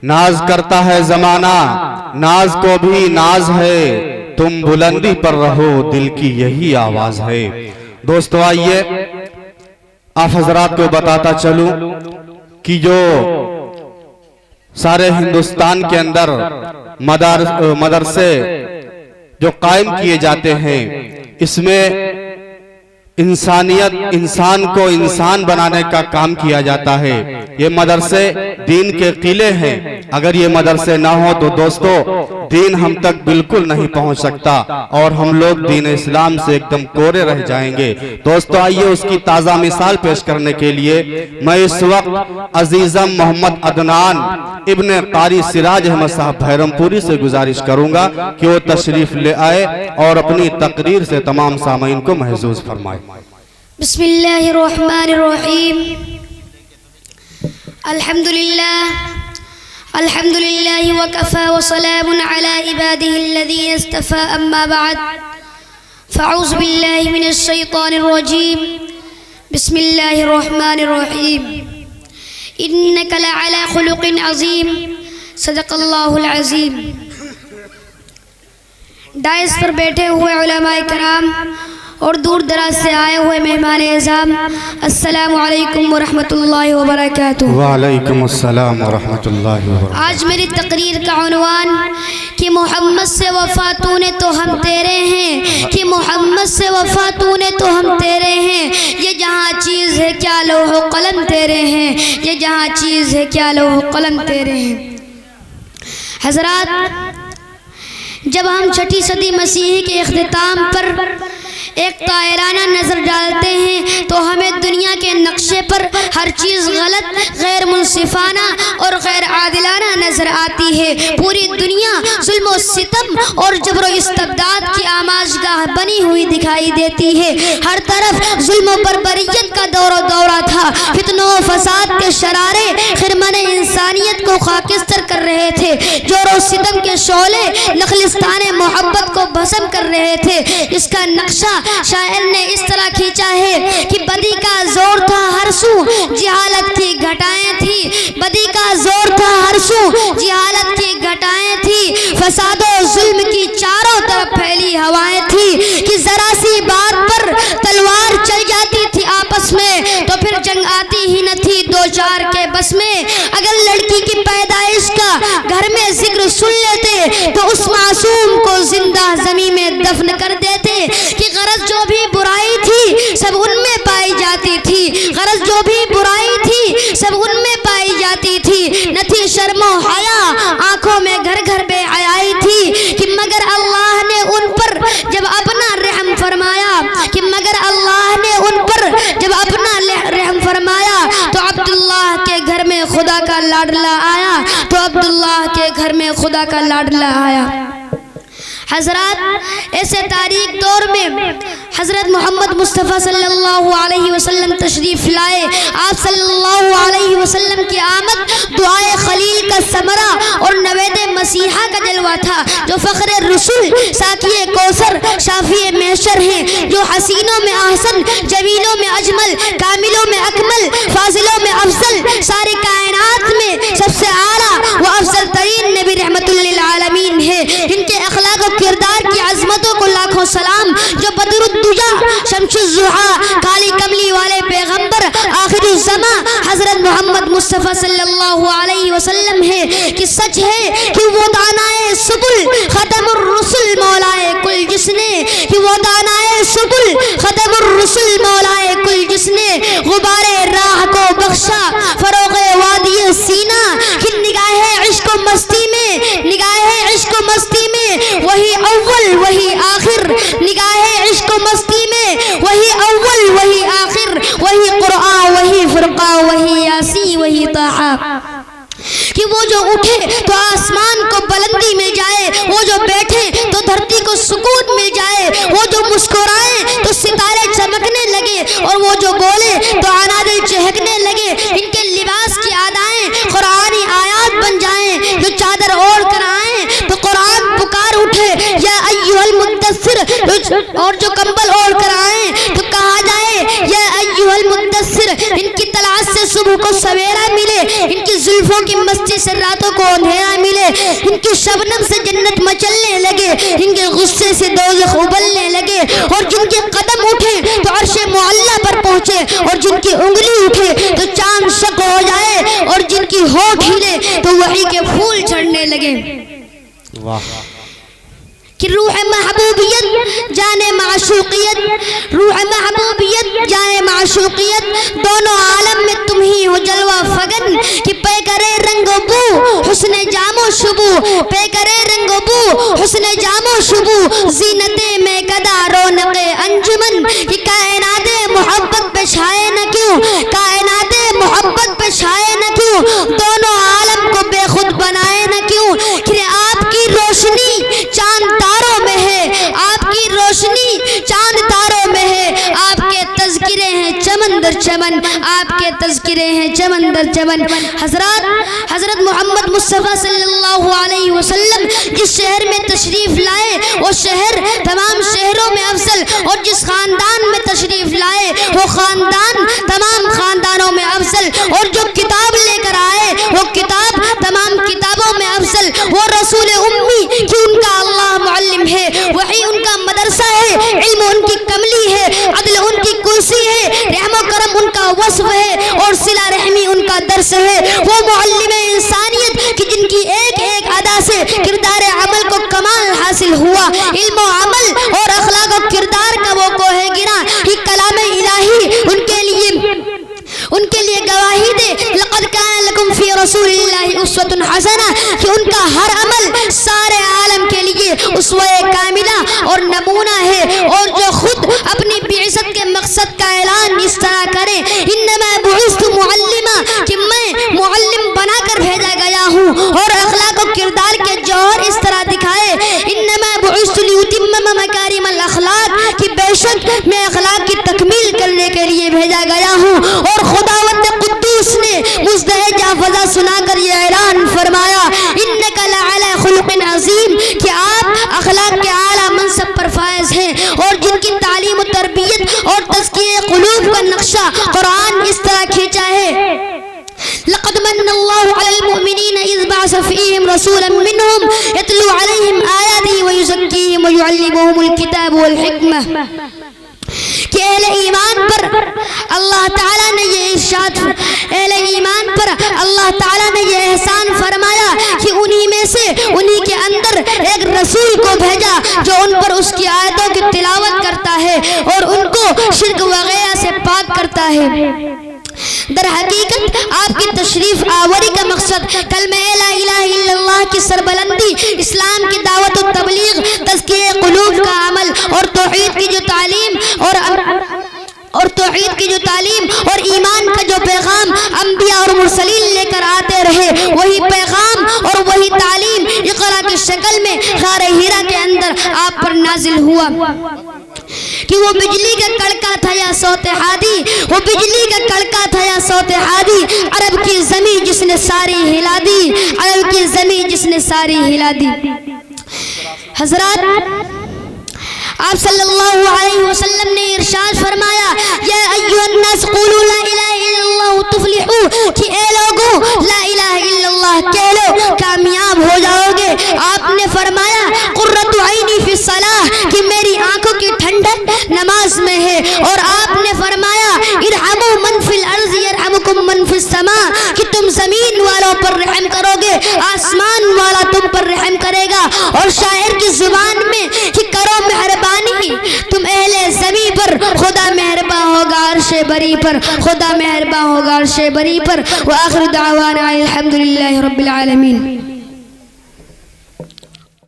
नाज करता है जमाना, नाज को भी नाज है, तुम बुलंदी पर रहो, दिल की यही आवाज है। दोस्तों आइए आप हजरात को बताता चलूं कि जो सारे हिंदुस्तान के अंदर मदरसे जो कायम किए जाते हैं, इसमें इंसानियत, इंसान को इंसान बनाने का काम किया जाता है। ये मदरसे दीन के किले हैं। अगर ये मदरसे ना हो तो दोस्तों दीन हम तक बिल्कुल नहीं पहुंच सकता और हम लोग दीन इस्लाम से एकदम कोरे रह जाएंगे। दोस्तों आइए उसकी ताज़ा मिसाल पेश करने के लिए मैं इस वक्त अजीज़म मोहम्मद अदनान इब्न कारी सिराज अहमद साहब भैरमपुरी से गुजारिश करूंगा कि वो तशरीफ ले आए और अपनी तकरीर से तमाम सामीन को महसूस फरमाए। बिस्मिल्लाहिर्रहमानिर्रहीम। अल्हम्दुलिल्लाहि व कफ़ा व सलामुन अला इबादिहिल्लज़ीना इस्तफ़ा, अम्मा बाद, फ़अऊज़ु बिल्लाहि मिनश शैतानिर रजीम। बिस्मिल्लाहिर्रहमानिर्रहीम। इन्नका लअला खुलुक़िन अज़ीम, सदक़ल्लाहुल अज़ीम। डाइस पर बैठे हुए उलमाए कराम और दूर दराज से आए हुए मेहमान एज़ाम, अस्सलामु अलैकुम व रहमतुल्लाहि व बरकातुहू। वालेकुम अस्सलाम व रहमतुल्लाहि व बरकातुहू। आज मेरी तकरीर का उन्वान कि मोहम्मद से वफ़ा तूने तो हम तेरे हैं, कि मोहम्मद से वफ़ा तूने तो हम तेरे हैं। ये जहाँ चीज़ है क्या लौह कलम तेरे हैं, ये जहाँ चीज़ है क्या लौह कलम तेरे हैं। हज़रात, जब हम छठी सदी मसीही के इख्तिताम पर एक तायराना नज़र डालते हैं तो हमें दुनिया के नक्शे पर हर चीज़ गलत, गैर मुनसिफाना और गैर आदिलाना नज़र आती है। पूरी दुनिया जुल्म और सितम और जबर इस्तबदाद की आमाजगाह बनी हुई दिखाई देती है। हर तरफ जुल्म और बर्बरियत का दौरा था। फितनों और फसाद के शरारे खिरमन इंसानियत को खाकिस्तर कर रहे थे। जोर और सितम के शोले नखलिस्तान मोहब्बत को भस्म कर रहे थे। इसका नक्शा शायर ने इस तरह खींचा है कि बदी का जोर था हर सू, जिहालत की घटाएं थी। बदी का जोर था हर सू, जिहालत की घटाएं थी। फसादो जुल्म की चारों तरफ फैली हवाएं थी कि जरा सी बात पर तलवार चल जाती थी आपस में तो फिर जंग आती ही न थी दो चार के बस में। अगर लड़की की पैदाइश का घर में जिक्र सुन लेते तो उस मासूम को जिंदा जमीन में दफन कर देते। कि गरज जो भी बुराई थी सब उनमें पाई जाती थी, गरज जो भी बुराई थी सब उनमें पाई जाती थी। न थी शर्मो हया आंखों में घर घर बेहयाई थी कि मगर अल्लाह ने उन पर जब अपना रहम फरमाया, कि मगर अल्लाह ने उन पर जब अपना रहम फरमाया तो अब्दुल्लाह के घर में खुदा का लाडला आया, तो अब्दुल्लाह के घर में खुदा का लाडला आया। हज़रात, ऐसे तारीख दौर में हज़रत मोहम्मद मुस्तफ़ा सल्लल्लाहु अलैहि वसल्लम तशरीफ़ लाए। आप सल्लल्लाहु अलैहि वसल्लम की आमद दुआए खलील का समरा और नवेद मसीहा का जलवा था। जो फ़ख्र रसूल, साकिए कौसर, शाफ़िए महशर हैं, जो हसीनों में ahsan, जमीलों में अजमल, कामिलों में अकमल, फाजिलों में अफजल, सारी कायनात में सबसे आला व अफजल तरीन नबी रहमतुल लिल आलमीन है। इनके अखलाक और किरदार की अजमतों को लाखों सलाम। जो बदरुद्दुजा, शम्सुज़्ज़ुहा, काली कमली वाले पैगंबर आखिरुज़्ज़मा हज़रत मोहम्मद मुस्तफ़ा सल्लल्लाहु अलैहि वसल्लम है। कि सच है कि वो दानाए सुबुल खतमुर रुसुल मौलाए कुल जिसने, कि वो दानाए सुबुल खतमुर रुसुल मौलाए कुल जिसने गुबारे राह को बख्शा फरोग़े वादी सीना। कि निगाहे इश्क व मस्ती में, निगाहे इश्क व मस्ती में वही अव्वल वही आखिर, निगाहे इश्क व मस्ती में वही अव्वल वही आखिर, वही कुरआन वही फुरक़ा वही यासीन वही ताहा। कि वो जो उठे तो आसमान को बुलंदी मिल जाए, वो जो बैठे तो धरती को सुकून मिल जाए, वो जो मुस्कुराए तो सितारे चमकने लगे और वो जो बोले तो अनादिल चहकने लगे। इनके लिबास की आदाएं कुरानी आयात बन जाएं। जो चादर ओढ़ कर आए तो कुरान पुकार उठे या अय्युहल मुद्दस्सिर, और जो कंबल ओढ़ कर आए तो कहा जाए या अय्युहल मुद्दस्सिर। इनकी तलाश से सुबह को सवेरा मिले, इनकी जुल्फों زلفوں کی مستی سے راتوں کو اندھیرا ملے، ان کی شبنم سے جنت مچلنے لگے، ان کے غصے سے دوزخ ابلنے لگے، اور جن کے قدم اٹھے تو عرش معلی پر پہنچے، اور جن کی انگلی اٹھے تو چاند شق ہو جائے، اور جن کی ہونٹ ہلے تو وحی کے پھول جھڑنے لگے۔ کہ روح محبوبیت جانے معشوقیت، روح محبوبیت جانے معشوقیت، دونوں عالم میں تم ہی ہو جلوہ فگن، کہ پے کرے رنگ و بو حسن جام و شبو، پے کرے رنگ و بو حسن جام و شبو، زینت میں قدا رونق انجمن، کہ کائنات محبت پہ چھائے نہ کیوں، کائنات محبت پہ چھائے نہ کیوں، دونوں عالم کو بے خود بنائے نہ کیوں، کہ آپ کی روشنی چاند تاروں میں ہے، آپ کی روشنی چاند تاروں میں ہے، آپ کے تذکرے ہیں چمن در چمن، آپ کے تذکرے ہیں چمن در چمن۔ حضرت محمد مصطفیٰ صلی اللہ علیہ وسلم جس شہر میں تشریف لائے وہ شہر تمام شہروں میں افضل، اور جس خاندان میں تشریف لائے وہ خاندان تمام خاندانوں میں افضل، اور جو کتاب لے کر آئے وہ کتاب تمام کتابوں میں افضل، وہ رسول امی کہ ان کا اللہ معلم ہے، وحی ان کا مدرسہ ہے، علم ان کی کملی ہے، عدل ان کی کرسی ہے، رحم و کرم ان کا وصف ہے، اور صلہ رحمی ان کا درس ہے، وہ معلم انسانیت کہ جن کی ایک ایک ادا سے کردار عمل کو کمال حاصل ہوا، علم و عمل اور اخلاق و کردار کا وہ کوہ گرا، یہ کلام الہی ان کے لیے گواہی دے، لقد کان لکم فی رسول اللہ اسوۃ حسنہ، کہ ان کا ہر عمل سارے عالم کے لیے اسوہ کاملہ اور نمونہ ہے، اور جو خود اپنی بعثت کے مقصد کا اعلان اس طرح کرے، انما بعثت معلما، کہ میں معلم بنا کر بھیجا گیا ہوں، اور اخلاق و کردار کے جوہر اس طرح دکھائے، انما بعثت لیتمم مکارم الاخلاق، کہ بے شک میں اخلاق کی تکمیل کرنے کے لیے بھیجا گیا ہوں، اور خداوند قدوس نے مزدحج فضا سنا کر یہ اعلان فرمایا، انک لعلی خلق عظیم، کہ آپ اخلاق کے اعلیٰ منصب پر فائز ہیں، اور جن کی تعلیم و تربیت اور تزکیہ قلوب کا نقشہ قرآن اس طرح کھینچا ہے، لقد من اللہ علی المؤمنین اذ بعث فیہم رسولا منہم یتلو علیہم آیاتہ ویزکیہم ویعلمہم الکتاب والحکمہ، کہ اہل ایمان پر اللہ تعالیٰ نے یہ ارشاد، اہل ایمان پر اللہ تعالیٰ نے یہ احسان فرمایا کہ انہی میں سے انہی کے اندر ایک رسول کو بھیجا جو ان پر اس کی آیتوں کی تلاوت کرتا ہے اور ان کو شرک وغیرہ سے پاک کرتا ہے۔ در حقیقت آپ کی تشریف آوری کا مقصد کلمہ لا الہ الا اللہ کی سربلندی، اسلام کی دعوت و تبلیغ، تزکیہ قلوب کا عمل، اور توحید کی جو تعلیم اور ایمان کا جو پیغام انبیاء اور مرسلین لے کر آتے رہے، وہی پیغام اور وہی تعلیم اقرا کی شکل میں غار ہیرا کے اندر آپ پر نازل ہوا، کہ وہ بجلی کا کڑکا تھا یا صوت ہادی، وہ بجلی کا کڑکا تھا یا صوت ہادی، عرب کی زمین جس نے ساری ہلا دی، عرب کی زمین جس نے ساری ہلا دی۔ حضرات آپ صلی اللہ علیہ وسلم نے ارشاد فرمایا، یا ایھا الناس قولوا لا الہ الا اللہ تفلحوا، کہ اے لوگوں لا الہ الا اللہ کہہ لو کامیاب ہو جاؤ گے۔ آپ نے فرمایا قرۃ عینی فی الصلاۃ، کہ میری آنکھوں کی ٹھنڈک نماز میں ہے، اور آپ نے فرمایا ارحموا من فی الارض یرحمکم من فی السماء، کہ تم زمین والوں پر رحم کرو گے آسمان والا تم پر رحم کرے گا، اور شاعر کی زبان میں کہ کرو مہربانی تم اہل زمین پر، خدا مہرباں ہوگا عرش بری پر، خدا مہرباں ہوگا عرش بری پر۔ وآخر دعوانا الحمدللہ رب العالمین۔